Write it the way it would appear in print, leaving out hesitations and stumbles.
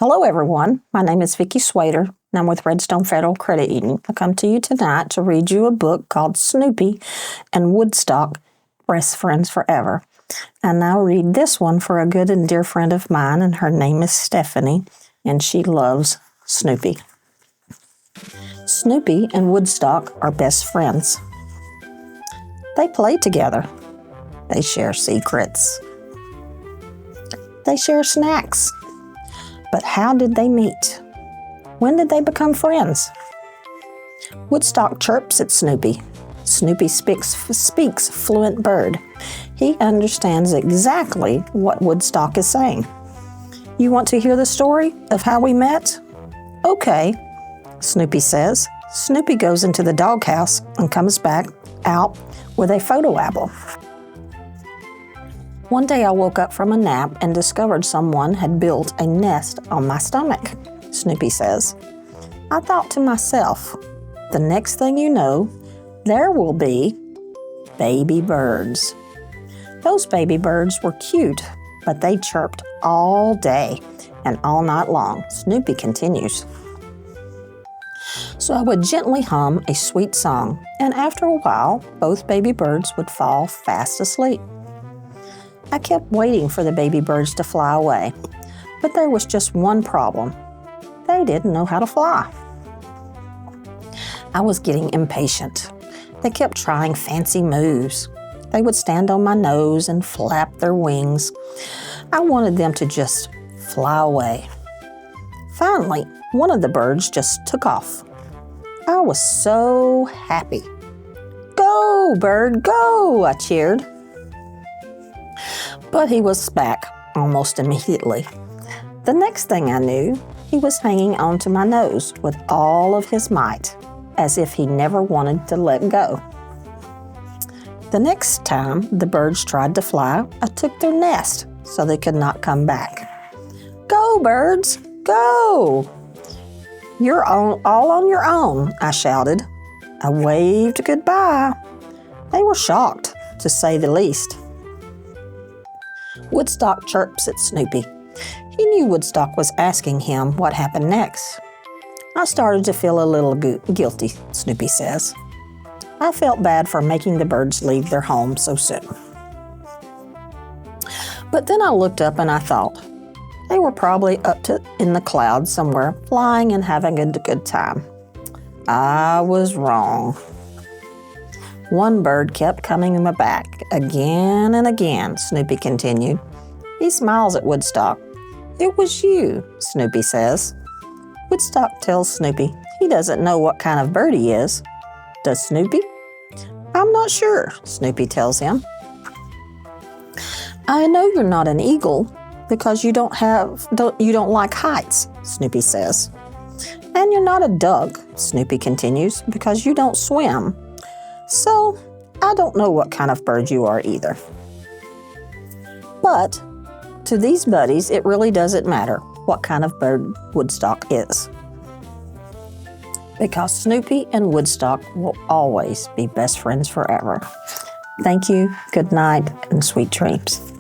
Hello, everyone. My name is Vickie Swader, and I'm with Redstone Federal Credit Union. I come to you tonight to read you a book called Snoopy and Woodstock, Best Friends Forever. And I'll read this one for a good and dear friend of mine, and her name is Stephanie, and she loves Snoopy. Snoopy and Woodstock are best friends. They play together. They share secrets. They share snacks. But how did they meet? When did they become friends? Woodstock chirps at Snoopy. Snoopy speaks fluent bird. He understands exactly what Woodstock is saying. You want to hear the story of how we met? Okay, Snoopy says. Snoopy goes into the doghouse and comes back out with a photo album. One day I woke up from a nap and discovered someone had built a nest on my stomach, Snoopy says. I thought to myself, the next thing you know, there will be baby birds. Those baby birds were cute, but they chirped all day and all night long. Snoopy continues. So I would gently hum a sweet song, and after a while, both baby birds would fall fast asleep. I kept waiting for the baby birds to fly away, but there was just one problem. They didn't know how to fly. I was getting impatient. They kept trying fancy moves. They would stand on my nose and flap their wings. I wanted them to just fly away. Finally, one of the birds just took off. I was so happy. Go, bird, go, I cheered. But he was back almost immediately. The next thing I knew, he was hanging onto my nose with all of his might, as if he never wanted to let go. The next time the birds tried to fly, I took their nest so they could not come back. Go, birds, go! You're all on your own, I shouted. I waved goodbye. They were shocked, to say the least. Woodstock chirps at Snoopy. He knew Woodstock was asking him what happened next. I started to feel a little guilty, Snoopy says. I felt bad for making the birds leave their home so soon. But then I looked up and I thought, they were probably in the clouds somewhere, flying and having a good time. I was wrong. One bird kept coming back again and again, Snoopy continued. He smiles at Woodstock. It was you, Snoopy says. Woodstock tells Snoopy he doesn't know what kind of bird he is. Does Snoopy? I'm not sure, Snoopy tells him. I know you're not an eagle because you don't like heights, Snoopy says. And you're not a duck, Snoopy continues, because you don't swim. So, I don't know what kind of bird you are either. But, to these buddies, it really doesn't matter what kind of bird Woodstock is. Because Snoopy and Woodstock will always be best friends forever. Thank you, good night, and sweet dreams.